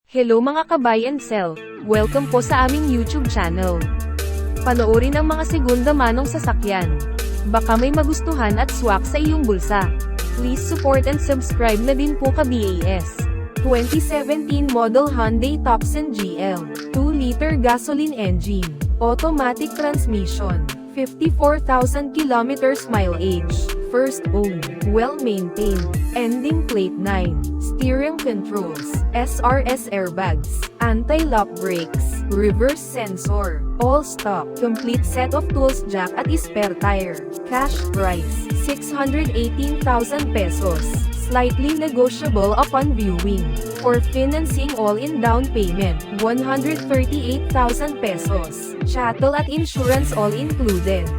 Hello mga ka-buy and sell, welcome po sa aming YouTube channel. Panoorin ang mga segunda manong sasakyan. Baka may magustuhan at swak sa iyong bulsa. Please support and subscribe na din po ka-BAS. 2017 model Hyundai Tucson GL, 2-liter gasoline engine, automatic transmission, 54,000 kilometers mileage, first owned, well-maintained, ending plate 9, steering controls, SRS airbags, anti-lock brakes, reverse sensor, all stock, complete set of tools jack at spare tire, cash price, 618,000 pesos, slightly negotiable upon viewing. For financing all-in down payment, 138,000 pesos, chattel at insurance all included.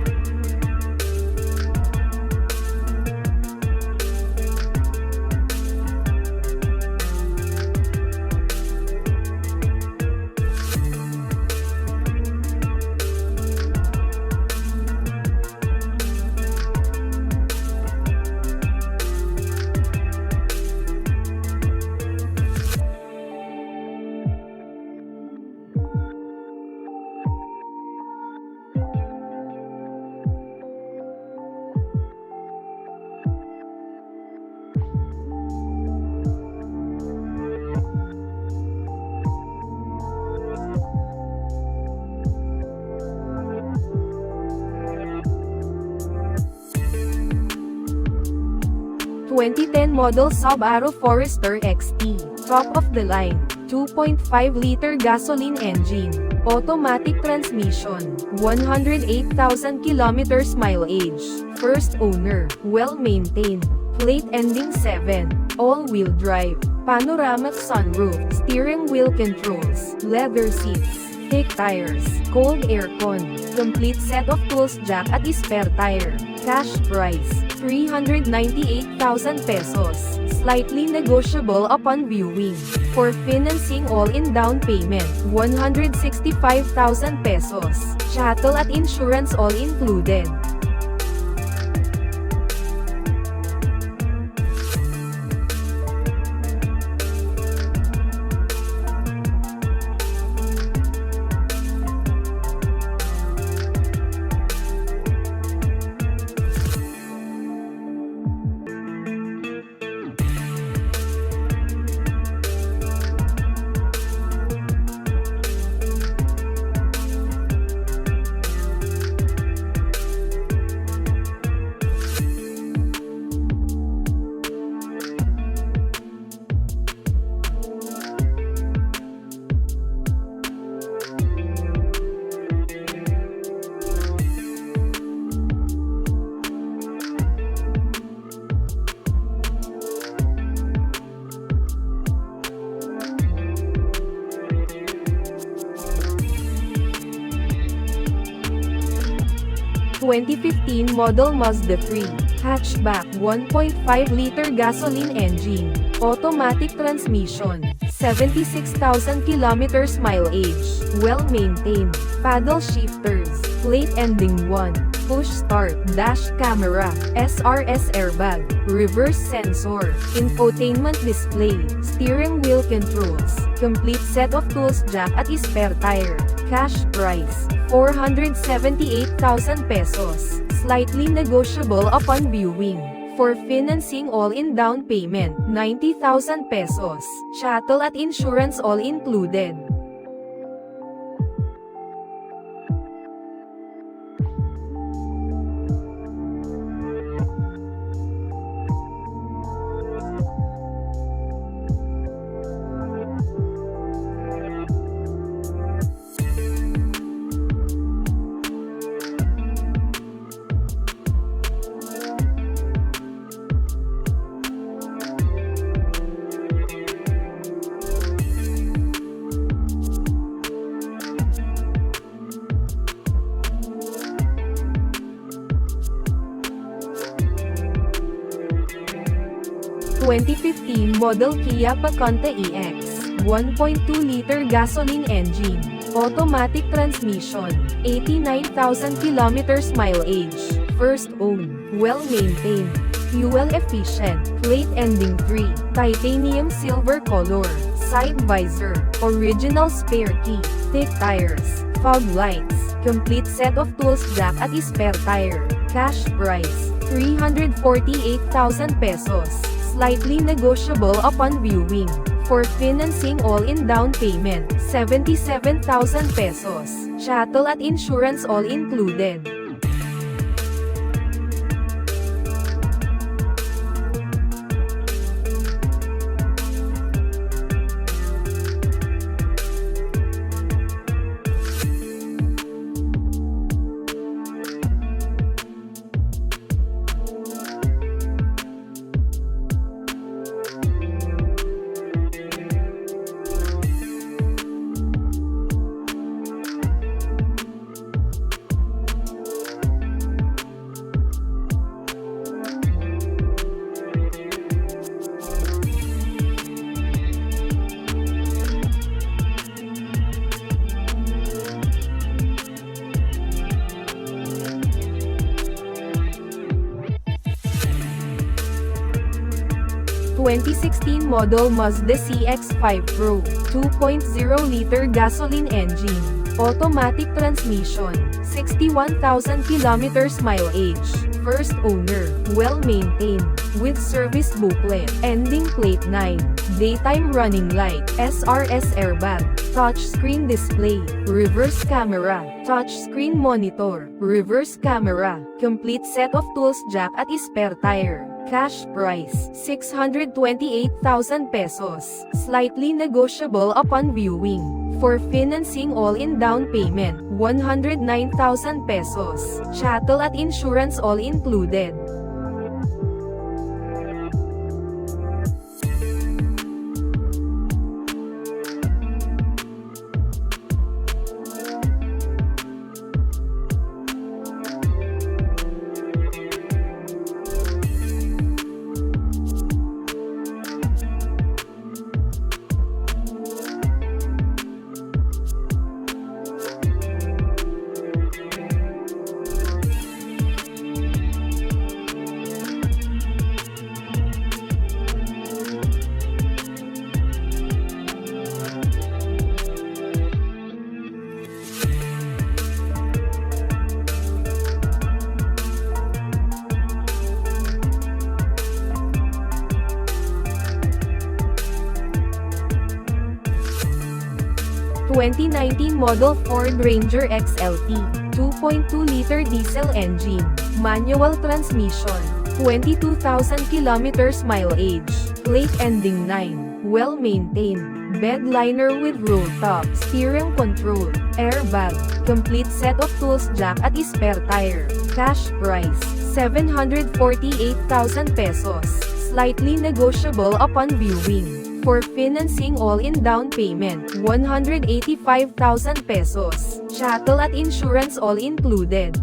(2010 model Subaru Forester XT, top of the line, 2.5-liter gasoline engine, automatic transmission, 108,000 kilometers mileage, first owner, well-maintained, plate ending 7, all-wheel drive, panoramic sunroof, steering wheel controls, leather seats, thick tires, cold aircon, complete set of tools jack at spare tire, cash price, 398,000 pesos, slightly negotiable upon viewing. For financing all-in down payment, 165,000 pesos, chattel at insurance all included. (2015 model Mazda 3, hatchback 1.5-liter gasoline engine, automatic transmission, 76,000 kilometers mileage, well-maintained, paddle shifters, plate ending 1, push start, dash camera, SRS airbag, reverse sensor, infotainment display, steering wheel controls, complete set of tools jack at spare tire, cash price, 478,000 pesos, slightly negotiable upon viewing. For financing all-in down payment, 90,000 pesos, chattel at insurance all included. (2015 model Kia Picanto EX, 1.2-liter gasoline engine, automatic transmission, 89,000 kilometers mileage, first owned, well-maintained, fuel efficient, plate ending 3, titanium silver color, side visor, original spare key, thick tires, fog lights, complete set of tools, jack at spare tire. Cash price, 348,000 pesos, slightly negotiable upon viewing. For financing all-in down payment, 77,000 pesos, chattel at insurance all included. (2016) model Mazda CX-5 Pro, 2.0-liter gasoline engine, automatic transmission, 61,000 kilometers mileage, first owner, well-maintained, with service booklet, ending plate 9, daytime running light, SRS airbag, touchscreen display, reverse camera, touchscreen monitor, reverse camera, complete set of tools, jack at spare tire. Cash price, 628,000 pesos, slightly negotiable upon viewing. For financing all-in down payment, 109,000 pesos, chattel at insurance all included. (2019) model Ford Ranger XLT, 2.2-liter diesel engine, manual transmission, 22,000 kilometers mileage, plate ending 9, well-maintained, bed liner with roll top, steering control, airbag, complete set of tools, jack at spare tire. Cash price, 748,000 pesos, slightly negotiable upon viewing. For financing all-in down payment, 185,000 pesos, chattel at insurance all included.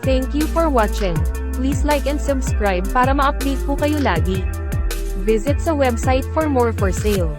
Thank you for watching. Please like and subscribe para ma-update po kayo lagi. Visit sa website for more for sale.